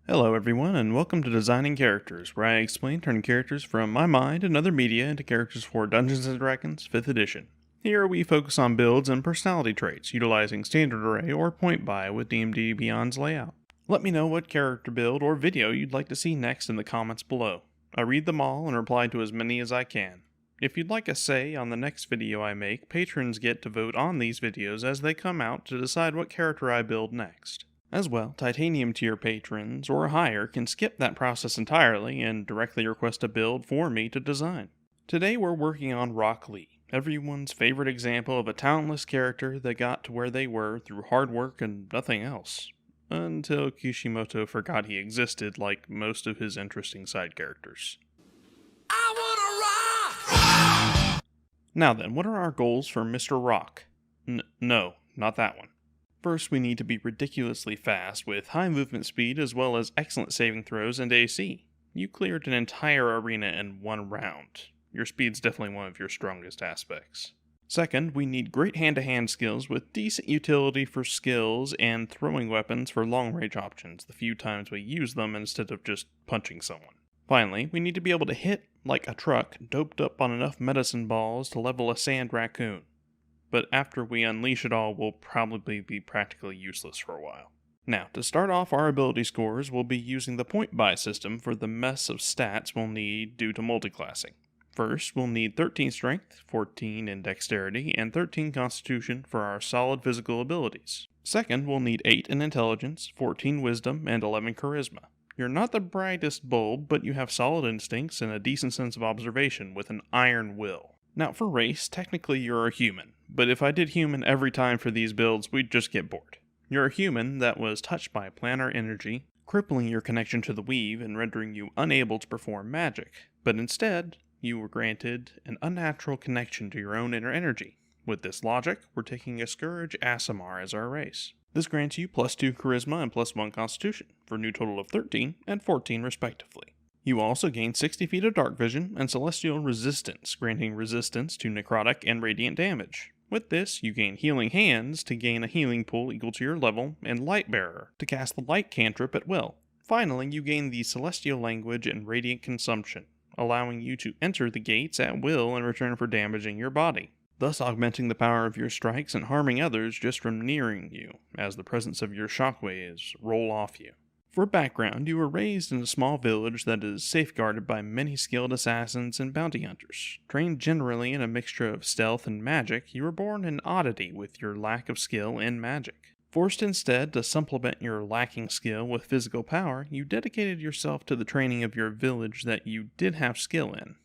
Hello everyone, and welcome to Designing Characters, where I explain turning characters from my mind and other media into characters for Dungeons & Dragons 5th edition. Here we focus on builds and personality traits, utilizing standard array or point buy with D&D Beyond's layout. Let me know what character build or video you'd like to see next in the comments below. I read them all and reply to as many as I can. If you'd like a say on the next video I make, patrons get to vote on these videos as they come out to decide what character I build next. As well, Titanium tier patrons or higher can skip that process entirely and directly request a build for me to design. Today we're working on Rock Lee, everyone's favorite example of a talentless character that got to where they were through hard work and nothing else. Until Kishimoto forgot he existed like most of his interesting side characters. I wanna rock! Now then, what are our goals for Mr. Rock? No, not that one. First, we need to be ridiculously fast with high movement speed as well as excellent saving throws and AC. You cleared an entire arena in one round. Your speed's definitely one of your strongest aspects. Second, we need great hand-to-hand skills with decent utility for skills and throwing weapons for long-range options the few times we use them instead of just punching someone. Finally, we need to be able to hit like a truck doped up on enough medicine balls to level a sand raccoon. But after we unleash it all, we'll probably be practically useless for a while. Now, to start off our ability scores, we'll be using the point buy system for the mess of stats we'll need due to multiclassing. First, we'll need 13 strength, 14 in dexterity, and 13 constitution for our solid physical abilities. Second, we'll need 8 in intelligence, 14 wisdom, and 11 charisma. You're not the brightest bulb, but you have solid instincts and a decent sense of observation with an iron will. Now for race, technically you're a human, but if I did human every time for these builds, we'd just get bored. You're a human that was touched by planar energy, crippling your connection to the weave and rendering you unable to perform magic, but instead, you were granted an unnatural connection to your own inner energy. With this logic, we're taking a Scourge Aasimar as our race. This grants you +2 charisma and +1 constitution, for a new total of 13 and 14 respectively. You also gain 60 feet of dark vision and celestial resistance, granting resistance to necrotic and radiant damage. With this, you gain healing hands to gain a healing pool equal to your level, and light bearer to cast the light cantrip at will. Finally, you gain the celestial language and radiant consumption, allowing you to enter the gates at will in return for damaging your body, thus augmenting the power of your strikes and harming others just from nearing you, as the presence of your shockwaves roll off you. For background, you were raised in a small village that is safeguarded by many skilled assassins and bounty hunters. Trained generally in a mixture of stealth and magic, you were born an oddity with your lack of skill in magic. Forced instead to supplement your lacking skill with physical power, you dedicated yourself to the training of your village that you did have skill in.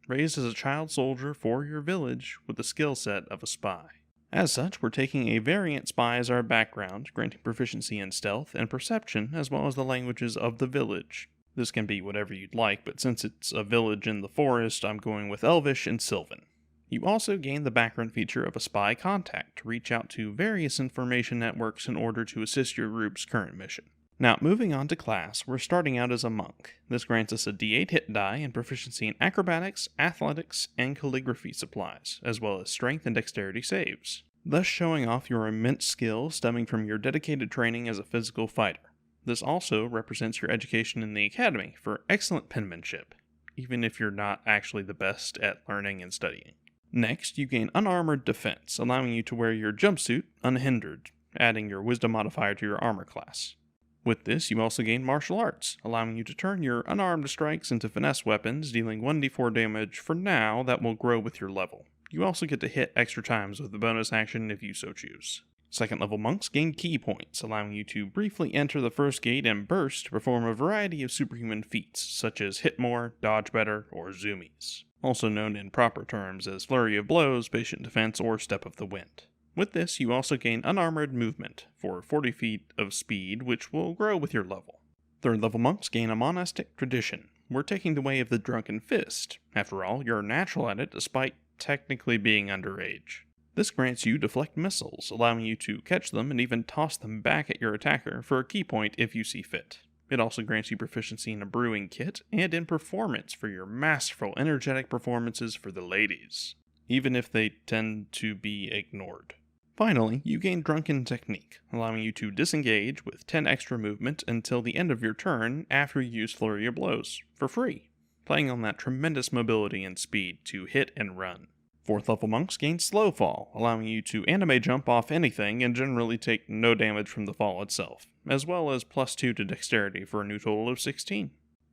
Raised as a child soldier for your village with the skill set of a spy. As such, we're taking a variant spy as our background, granting proficiency in stealth and perception, as well as the languages of the village. This can be whatever you'd like, but since it's a village in the forest, I'm going with Elvish and Sylvan. You also gain the background feature of a spy contact to reach out to various information networks in order to assist your group's current mission. Now, moving on to class, we're starting out as a monk. This grants us a D8 hit die and proficiency in acrobatics, athletics, and calligraphy supplies, as well as strength and dexterity saves, thus showing off your immense skill stemming from your dedicated training as a physical fighter. This also represents your education in the academy for excellent penmanship, even if you're not actually the best at learning and studying. Next, you gain unarmored defense, allowing you to wear your jumpsuit unhindered, adding your wisdom modifier to your armor class. With this, you also gain martial arts, allowing you to turn your unarmed strikes into finesse weapons, dealing 1d4 damage for now that will grow with your level. You also get to hit extra times with the bonus action if you so choose. Second level monks gain key points, allowing you to briefly enter the first gate and burst to perform a variety of superhuman feats, such as hit more, dodge better, or zoomies, also known in proper terms as flurry of blows, patient defense, or step of the wind. With this, you also gain unarmored movement for 40 feet of speed, which will grow with your level. Third level monks gain a monastic tradition. We're taking the way of the drunken fist. After all, you're natural at it despite technically being underage. This grants you deflect missiles, allowing you to catch them and even toss them back at your attacker for a key point if you see fit. It also grants you proficiency in a brewing kit and in performance for your masterful, energetic performances for the ladies, even if they tend to be ignored. Finally, you gain Drunken Technique, allowing you to disengage with 10 extra movement until the end of your turn after you use Flurry of Blows, for free, playing on that tremendous mobility and speed to hit and run. 4th level monks gain Slow Fall, allowing you to anime jump off anything and generally take no damage from the fall itself, as well as +2 to dexterity for a new total of 16.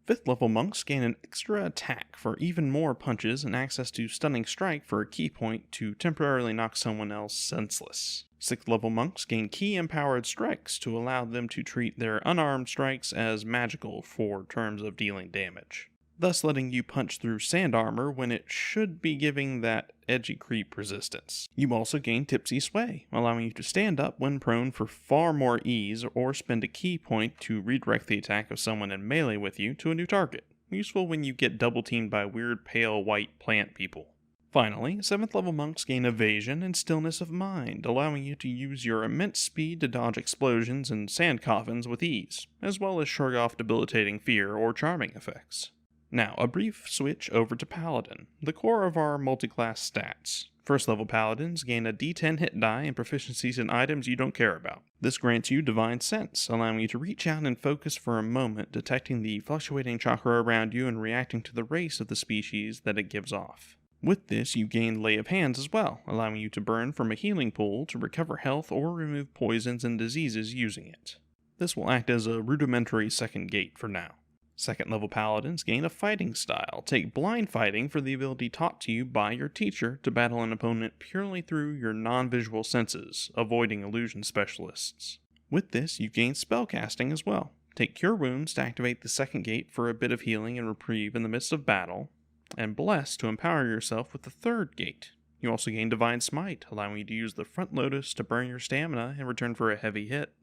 5th level monks gain an extra attack for even more punches and access to Stunning Strike for a key point to temporarily knock someone else senseless. 6th level monks gain Key Empowered Strikes to allow them to treat their unarmed strikes as magical for terms of dealing damage, thus letting you punch through sand armor when it should be giving that edgy creep resistance. You also gain Tipsy Sway, allowing you to stand up when prone for far more ease or spend a key point to redirect the attack of someone in melee with you to a new target, useful when you get double teamed by weird pale white plant people. Finally, 7th level monks gain Evasion and Stillness of Mind, allowing you to use your immense speed to dodge explosions and sand coffins with ease, as well as shrug off debilitating fear or charming effects. Now, a brief switch over to Paladin, the core of our multi-class stats. 1st level Paladins gain a d10 hit die and proficiencies in items you don't care about. This grants you Divine Sense, allowing you to reach out and focus for a moment, detecting the fluctuating chakra around you and reacting to the race of the species that it gives off. With this, you gain Lay of Hands as well, allowing you to burn from a healing pool to recover health or remove poisons and diseases using it. This will act as a rudimentary second gate for now. 2nd level Paladins gain a Fighting Style. Take Blind Fighting for the ability taught to you by your teacher to battle an opponent purely through your non-visual senses, avoiding illusion specialists. With this, you gain Spellcasting as well. Take Cure Wounds to activate the second gate for a bit of healing and reprieve in the midst of battle, and Bless to empower yourself with the third gate. You also gain Divine Smite, allowing you to use the Front Lotus to burn your stamina in return for a heavy hit.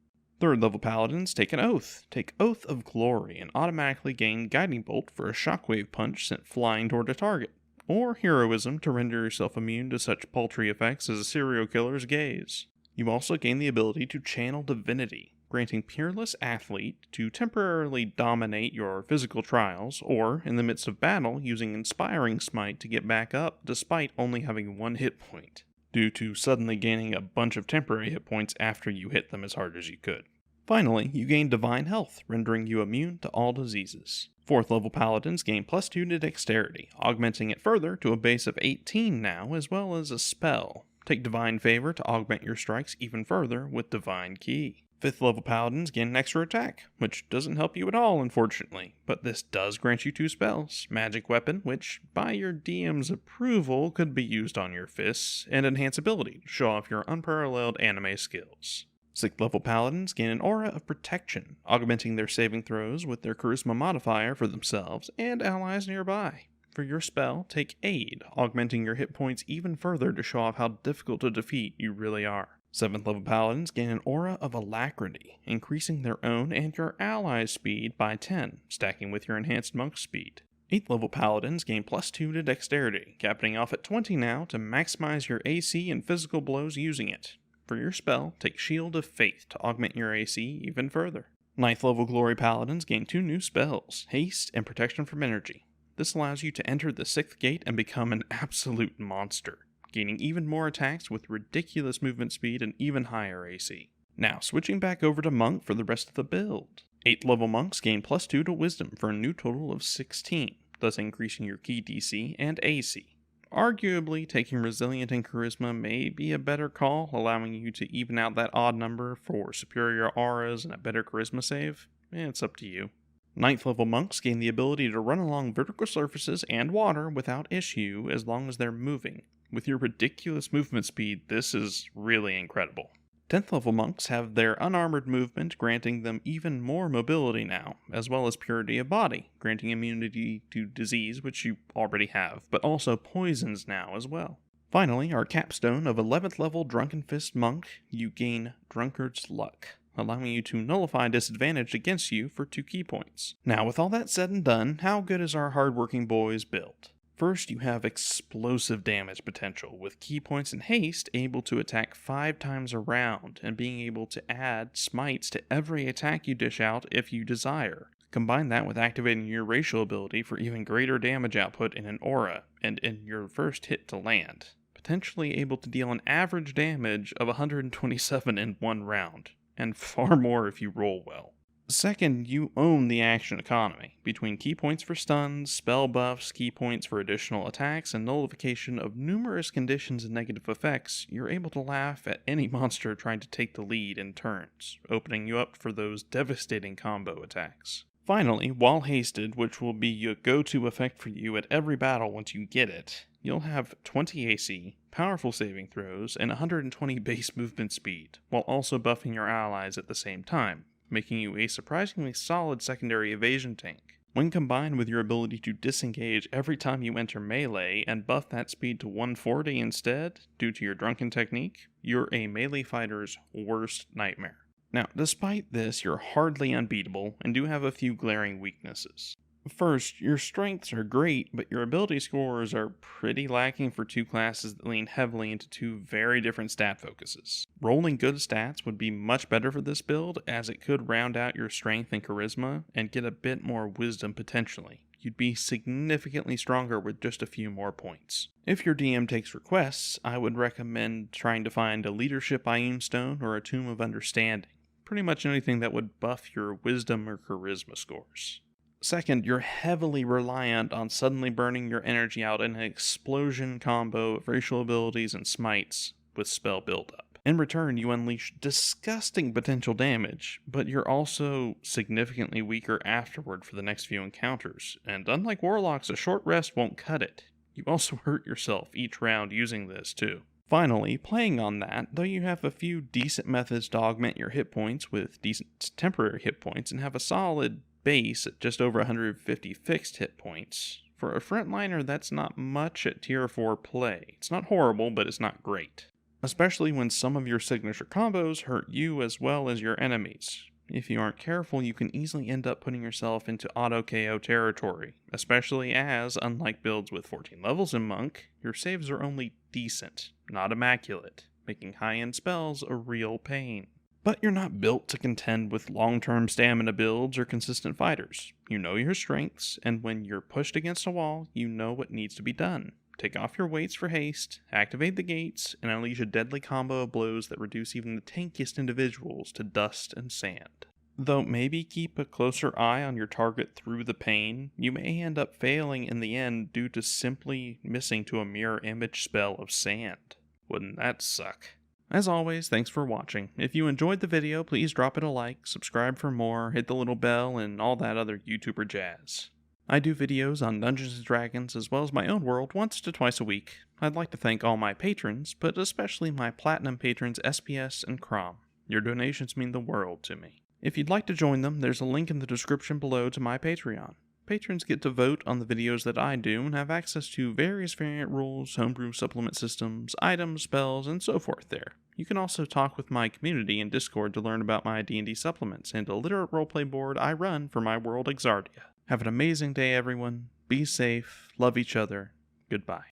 3rd level Paladins take an Oath. Take Oath of Glory and automatically gain Guiding Bolt for a shockwave punch sent flying toward a target, or Heroism to render yourself immune to such paltry effects as a serial killer's gaze. You also gain the ability to channel Divinity, granting Peerless Athlete to temporarily dominate your physical trials, or, in the midst of battle, using Inspiring Smite to get back up despite only having 1 hit point, due to suddenly gaining a bunch of temporary hit points after you hit them as hard as you could. Finally, you gain Divine Health, rendering you immune to all diseases. 4th level Paladins gain +2 to Dexterity, augmenting it further to a base of 18 now, as well as a spell. Take Divine Favor to augment your strikes even further with Divine Key. 5th level Paladins gain an extra attack, which doesn't help you at all, unfortunately, but this does grant you 2 spells: Magic Weapon, which, by your DM's approval, could be used on your fists, and Enhance Ability to show off your unparalleled anime skills. 6th level Paladins gain an Aura of Protection, augmenting their saving throws with their Charisma modifier for themselves and allies nearby. For your spell, take Aid, augmenting your hit points even further to show off how difficult to defeat you really are. 7th level Paladins gain an Aura of Alacrity, increasing their own and your allies' speed by 10, stacking with your enhanced monk speed. 8th level Paladins gain +2 to Dexterity, capping off at 20 now to maximize your AC and physical blows using it. For your spell, take Shield of Faith to augment your AC even further. 9th level Glory Paladins gain 2 new spells, Haste and Protection from Energy. This allows you to enter the 6th gate and become an absolute monster, gaining even more attacks with ridiculous movement speed and even higher AC. Now, switching back over to Monk for the rest of the build. 8th level Monks gain +2 to Wisdom for a new total of 16, thus increasing your key DC and AC. Arguably, taking Resilient and Charisma may be a better call, allowing you to even out that odd number for superior auras and a better Charisma save. It's up to you. 9th level Monks gain the ability to run along vertical surfaces and water without issue as long as they're moving. With your ridiculous movement speed, this is really incredible. 10th level Monks have their unarmored movement, granting them even more mobility now, as well as Purity of Body, granting immunity to disease, which you already have, but also poisons now as well. Finally, our capstone of 11th level Drunken Fist Monk, you gain Drunkard's Luck, allowing you to nullify disadvantage against you for 2 key points. Now, with all that said and done, how good is our hardworking boys built? First, you have explosive damage potential, with key points and haste able to attack 5 times around, and being able to add smites to every attack you dish out if you desire. Combine that with activating your racial ability for even greater damage output in an aura, and in your first hit to land. potentially able to deal an average damage of 127 in one round, and far more if you roll well. Second, you own the action economy, between key points for stuns, spell buffs, key points for additional attacks, and nullification of numerous conditions and negative effects. You're able to laugh at any monster trying to take the lead in turns, opening you up for those devastating combo attacks. Finally, while hasted, which will be a go-to effect for you at every battle once you get it, you'll have 20 AC, powerful saving throws, and 120 base movement speed, while also buffing your allies at the same time, making you a surprisingly solid secondary evasion tank. When combined with your ability to disengage every time you enter melee and buff that speed to 140 instead, due to your drunken technique, you're a melee fighter's worst nightmare. Now, despite this, you're hardly unbeatable and do have a few glaring weaknesses. First, your strengths are great, but your ability scores are pretty lacking for two classes that lean heavily into two very different stat focuses. Rolling good stats would be much better for this build, as it could round out your strength and charisma and get a bit more wisdom potentially. You'd be significantly stronger with just a few more points. If your DM takes requests, I would recommend trying to find a Leadership Ioun Stone or a Tomb of Understanding. Pretty much anything that would buff your wisdom or charisma scores. Second, you're heavily reliant on suddenly burning your energy out in an explosion combo of racial abilities and smites with spell buildup. In return, you unleash disgusting potential damage, but you're also significantly weaker afterward for the next few encounters, and unlike warlocks, a short rest won't cut it. You also hurt yourself each round using this too. Finally, playing on that, though you have a few decent methods to augment your hit points with decent temporary hit points and have a solid base at just over 150 fixed hit points, for a frontliner that's not much at tier 4 play. It's not horrible, but it's not great. Especially when some of your signature combos hurt you as well as your enemies. If you aren't careful, you can easily end up putting yourself into auto-KO territory, especially as, unlike builds with 14 levels in Monk, your saves are only decent, not immaculate, making high-end spells a real pain. But you're not built to contend with long-term stamina builds or consistent fighters. You know your strengths, and when you're pushed against a wall, you know what needs to be done. Take off your weights for haste, activate the gates, and unleash a deadly combo of blows that reduce even the tankiest individuals to dust and sand. Though maybe keep a closer eye on your target through the pain, you may end up failing in the end due to simply missing to a mirror image spell of sand. Wouldn't that suck? As always, thanks for watching. If you enjoyed the video, please drop it a like, subscribe for more, hit the little bell, and all that other YouTuber jazz. I do videos on Dungeons & Dragons as well as my own world once to twice a week. I'd like to thank all my patrons, but especially my Platinum patrons SPS and Crom. Your donations mean the world to me. If you'd like to join them, there's a link in the description below to my Patreon. Patrons get to vote on the videos that I do and have access to various variant rules, homebrew supplement systems, items, spells, and so forth there. You can also talk with my community in Discord to learn about my D&D supplements and a literate roleplay board I run for my world Exardia. Have an amazing day, everyone. Be safe, love each other. Goodbye.